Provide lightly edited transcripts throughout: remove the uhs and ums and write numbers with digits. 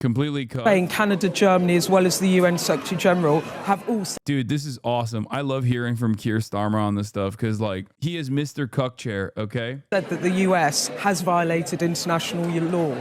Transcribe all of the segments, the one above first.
completely cut. Spain, Canada, Germany, as well as the UN Secretary General, have all said Dude, this is awesome. I love hearing from Keir Starmer on this stuff because, like, he is Mr. Cuck Chair, okay? that the US has violated international law.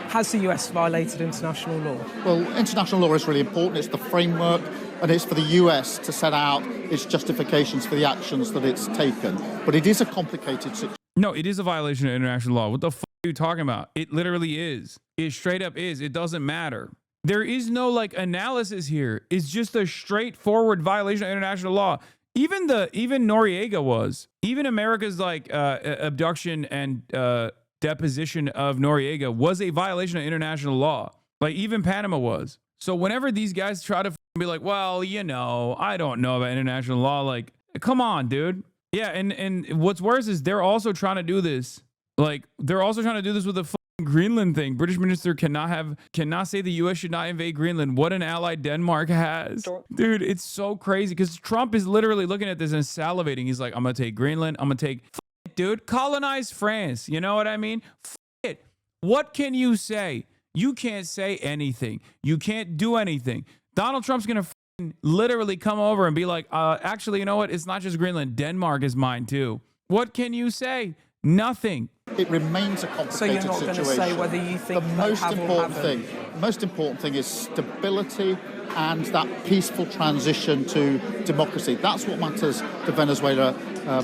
Has the US violated international law? Well, international law is really important. It's the framework, and it's for the US to set out its justifications for the actions that it's taken. But it is a complicated situation. No, it is a violation of international law. What the fuck are you talking about? It literally is. It straight up is. It doesn't matter. There is no, like, analysis here. It's just a straightforward violation of international law. Even Noriega was. Even America's, like, abduction and deposition of Noriega was a violation of international law. Like, even Panama was. So whenever these guys try to be like, well, you know, I don't know about international law, like, come on, dude. Yeah, and what's worse is they're also trying to do this. Like, they're also trying to do this with the Greenland thing. British minister cannot say the US should not invade Greenland. What an ally Denmark has. Dude, it's so crazy because Trump is literally looking at this and salivating. He's like, I'm gonna take Greenland. I'm gonna take dude, colonize France. You know what I mean? It. What can you say? You can't say anything. You can't do anything. Donald Trump's gonna literally come over and be like, actually, you know what? It's not just Greenland. Denmark is mine too. What can you say? Nothing. It remains a complicated So you're not situation. going to say whether you think the they most have important or haven't? thing, most important thing is stability and that peaceful transition to democracy. That's what matters to Venezuela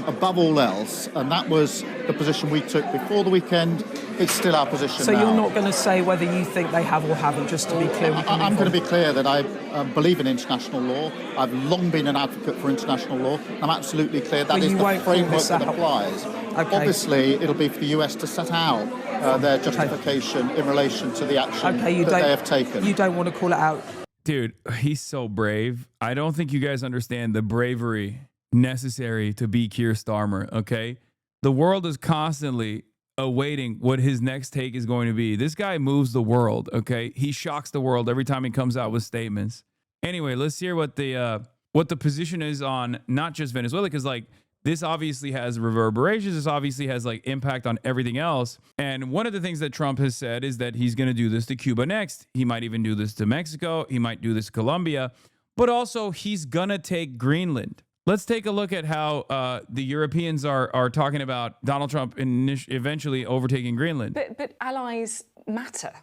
above all else, and that was the position we took before the weekend. It's still our position So now. you're not going to say whether you think they have or haven't, just to be clear. I'm going to be clear that I believe in international law. I've long been an advocate for international law. I'm absolutely clear that is the framework that applies. Okay. Obviously, it'll be for the US to set out their justification in relation to the action that they have taken. You don't want to call it out. Dude, he's so brave. I don't think you guys understand the bravery necessary to be Keir Starmer, okay? The world is constantly awaiting what his next take is going to be. This guy moves the world, okay? He shocks the world every time he comes out with statements. Anyway, let's hear what the position is on not just Venezuela, because, like, this obviously has reverberations. This obviously has, like, impact on everything else. And one of the things that Trump has said is that he's going to do this to Cuba next. He might even do this to Mexico. He might do this to Colombia. But also, he's going to take Greenland. Let's take a look at how the Europeans are talking about Donald Trump eventually overtaking Greenland. But allies matter.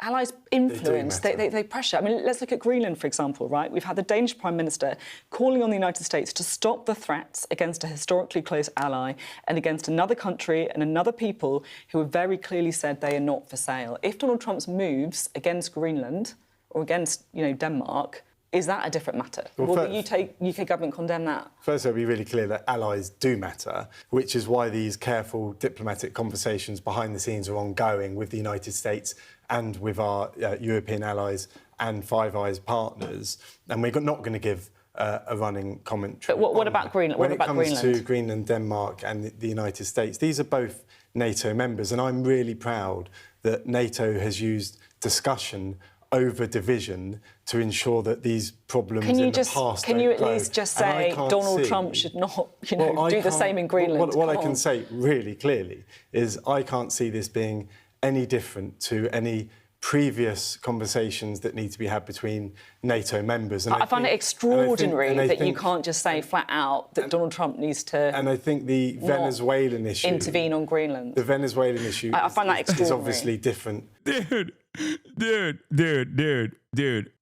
Allies influence, they pressure. I mean, let's look at Greenland, for example, right? We've had the Danish Prime Minister calling on the United States to stop the threats against a historically close ally and against another country and another people who have very clearly said they are not for sale. If Donald Trump's moves against Greenland or against, Denmark, is that a different matter? Will the UK government condemn that? First, it'll be really clear that allies do matter, which is why these careful diplomatic conversations behind the scenes are ongoing with the United States and with our European allies and Five Eyes partners. And we're not going to give a running commentary. But what about Greenland? When it comes to Greenland, Denmark and the United States, these are both NATO members. And I'm really proud that NATO has used discussion over division to ensure that these problems in the past Can you at least just say Donald Trump should not, do the same in Greenland? What I can say really clearly is I can't see this being any different to any previous conversations that need to be had between NATO members. And I find it extraordinary that you can't just say flat out that Donald Trump needs to. And I think the Venezuelan issue intervene on Greenland. The Venezuelan issue I find that extraordinary. is obviously different. Dude.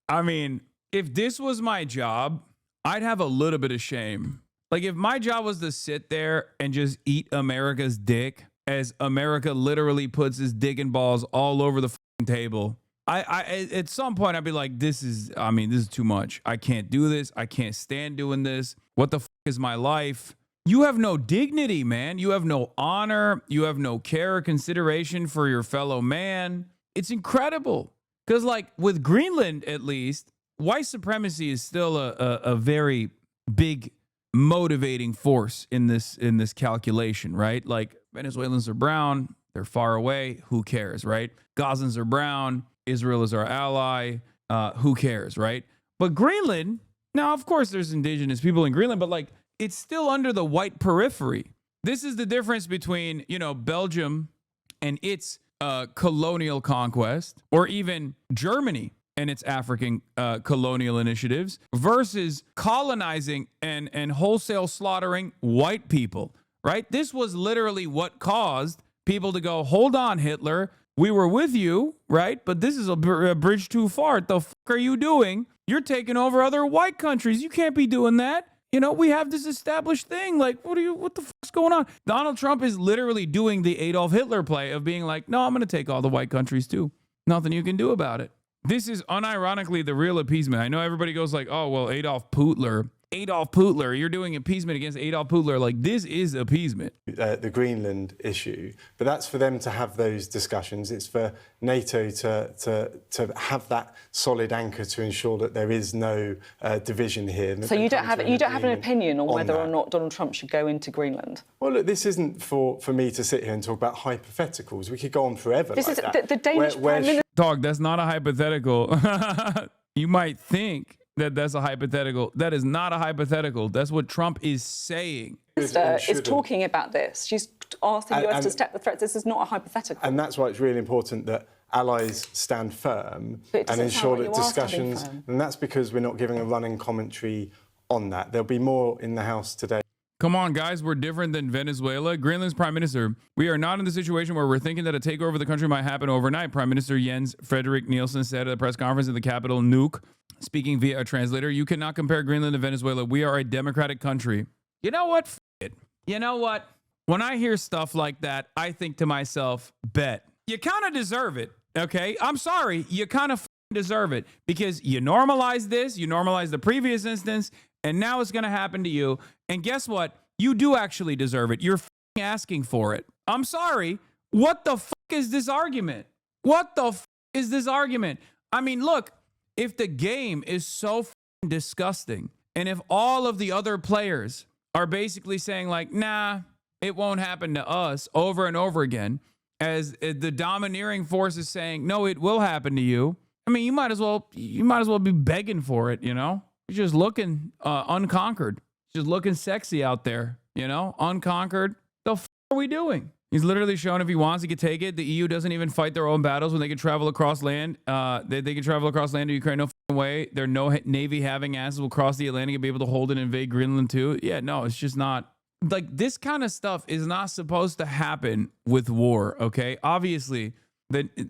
I mean, if this was my job, I'd have a little bit of shame. Like, if my job was to sit there and just eat America's dick as America literally puts his dick and balls all over the table, I at some point I'd be like, this is too much. I can't do this. I can't stand doing this. What the is my life? You have no dignity, man. You have no honor. You have no care or consideration for your fellow man. It's incredible. Because, like, with Greenland, at least, white supremacy is still a very big motivating force in this calculation, right? Like, Venezuelans are brown. They're far away. Who cares, right? Gazans are brown. Israel is our ally. Who cares, right? But Greenland, now, of course, there's indigenous people in Greenland, but, like, it's still under the white periphery. This is the difference between, Belgium and its colonial conquest, or even Germany and its African colonial initiatives, versus colonizing and wholesale slaughtering white people, right? This was literally what caused people to go, hold on, Hitler, we were with you, right? But this is a bridge too far. What the fuck are you doing? You're taking over other white countries. You can't be doing that. You know, we have this established thing. Like, what the fuck's going on? Donald Trump is literally doing the Adolf Hitler play of being like, no, I'm going to take all the white countries too. Nothing you can do about it. This is unironically the real appeasement. I know everybody goes like, oh, well, Adolf Hitler, you're doing appeasement against Adolf Hitler. Like, this is appeasement. The Greenland issue, but that's for them to have those discussions. It's for NATO to have that solid anchor to ensure that there is no division here. So you don't have an opinion on whether or not Donald Trump should go into Greenland? Well, look, this isn't for me to sit here and talk about hypotheticals. We could go on forever. This like is that. The Danish Prime Minister. Dog, that's not a hypothetical. You might think that's a hypothetical. That is not a hypothetical. That's what Trump is saying. Minister is talking about this. She's asked the US to step the threats. This is not a hypothetical. And that's why it's really important that allies stand firm and ensure that discussions. And that's because we're not giving a running commentary on that. There'll be more in the House today. Come on, guys, we're different than Venezuela. Greenland's prime minister. We are not in the situation where we're thinking that a takeover of the country might happen overnight. Prime Minister Jens Frederik Nielsen said at a press conference in the capital, Nuuk, speaking via a translator, you cannot compare Greenland to Venezuela. We are a democratic country. You know what? F it. You know what? When I hear stuff like that, I think to myself, bet. You kind of deserve it, okay? I'm sorry. You kind of deserve it because you normalize this. You normalize the previous instance, and now it's going to happen to you. And guess what? You do actually deserve it. You're asking for it. I'm sorry. What the fuck is this argument? What the fuck is this argument? I mean, look, if the game is so disgusting, and if all of the other players are basically saying like, nah, it won't happen to us over and over again, as the domineering force is saying, no, it will happen to you. I mean, you might as well be begging for it, you know? You're just looking unconquered. Just looking sexy out there, you know? Unconquered. The f are we doing? He's literally shown if he wants, he could take it. The EU doesn't even fight their own battles when they can travel across land. They can travel across land to Ukraine. No way. Their no Navy having asses will cross the Atlantic and be able to hold and invade Greenland too. Yeah, no, it's just not. Like, this kind of stuff is not supposed to happen with war, okay? Obviously,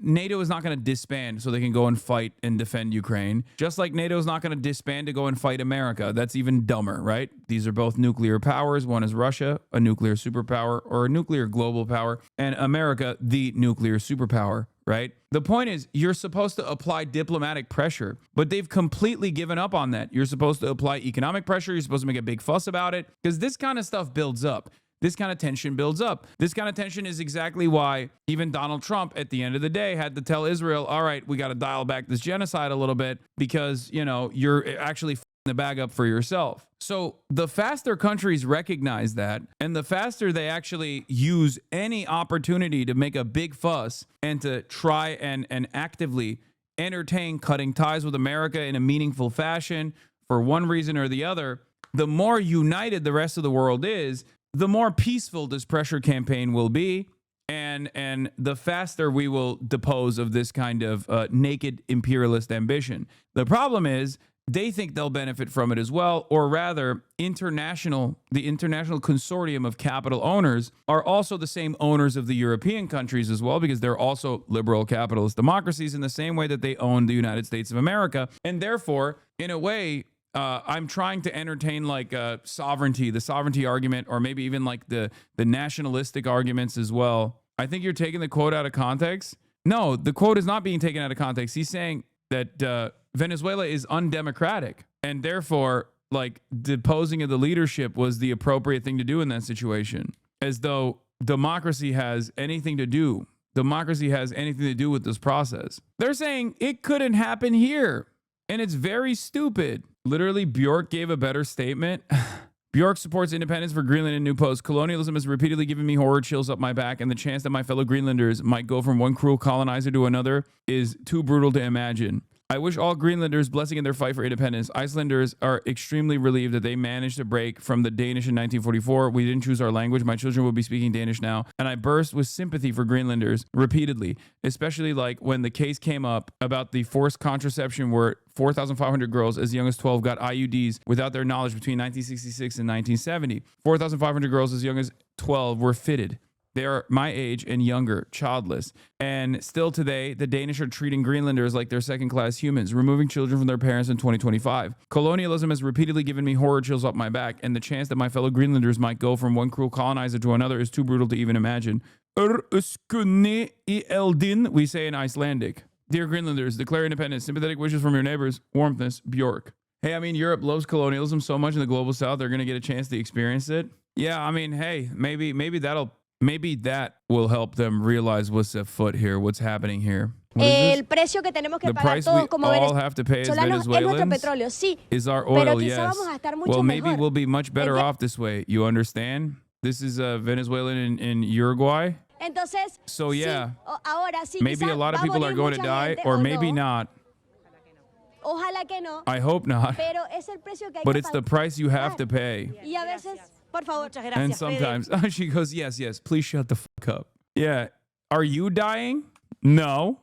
NATO is not going to disband so they can go and fight and defend Ukraine. Just like NATO is not going to disband to go and fight America. That's even dumber, right? These are both nuclear powers. One is Russia, a nuclear superpower, or a nuclear global power, and America, the nuclear superpower, right? The point is, you're supposed to apply diplomatic pressure, but they've completely given up on that. You're supposed to apply economic pressure. You're supposed to make a big fuss about it because this kind of stuff builds up. This kind of tension builds up. This kind of tension is exactly why even Donald Trump, at the end of the day, had to tell Israel, all right, we got to dial back this genocide a little bit because, you know, you're actually f***ing the bag up for yourself. So the faster countries recognize that, and the faster they actually use any opportunity to make a big fuss and to try and actively entertain cutting ties with America in a meaningful fashion for one reason or the other, the more united the rest of the world is, the more peaceful this pressure campaign will be, and the faster we will depose of this kind of naked imperialist ambition. The problem is they think they'll benefit from it as well, or rather, the international consortium of capital owners are also the same owners of the European countries as well, because they're also liberal capitalist democracies in the same way that they own the United States of America. And therefore, in a way, I'm trying to entertain like the sovereignty argument, or maybe even like the nationalistic arguments as well. I think you're taking the quote out of context. No, the quote is not being taken out of context. He's saying that Venezuela is undemocratic, and therefore, like, deposing of the leadership was the appropriate thing to do in that situation, as though democracy has anything to do. Democracy has anything to do with this process. They're saying it couldn't happen here, and it's very stupid. Literally, Bjork gave a better statement. Bjork supports independence for Greenland in new post. Colonialism has repeatedly given me horror chills up my back, and the chance that my fellow Greenlanders might go from one cruel colonizer to another is too brutal to imagine. I wish all Greenlanders blessing in their fight for independence. Icelanders are extremely relieved that they managed to break from the Danish in 1944. We didn't choose our language. My children will be speaking Danish now. And I burst with sympathy for Greenlanders repeatedly, especially like when the case came up about the forced contraception where 4,500 girls as young as 12 got IUDs without their knowledge between 1966 and 1970. 4,500 girls as young as 12 were fitted. They are my age and younger, childless. And still today, the Danish are treating Greenlanders like they're second-class humans, removing children from their parents in 2025. Colonialism has repeatedly given me horror chills up my back, and the chance that my fellow Greenlanders might go from one cruel colonizer to another is too brutal to even imagine. Skunni I eldin, we say in Icelandic. Dear Greenlanders, declare independence. Sympathetic wishes from your neighbors. Warmthness, Bjork. Hey, I mean, Europe loves colonialism so much in the global south, they're going to get a chance to experience it. Yeah, I mean, hey, maybe that will help them realize what's afoot here, what's happening here. El precio que tenemos que The pagar price we todos como all have to pay as venezolanos es nuestro Venezuelans petróleo, sí. is our Pero oil, quizá yes. vamos a estar mucho Well, maybe mejor. we'll be much better off this way. You understand? This is Venezuelan in Uruguay. Entonces, So yeah, ahora sí, maybe quizá a lot of va a people are morir going to mucha die, gente, or o maybe no. not. Ojalá que no. I hope not. Pero es el precio que hay But que it's the pagar. price you have to pay. Y a veces, por favor, And sometimes she goes, yes, please shut the fuck up. Yeah. Are you dying? No.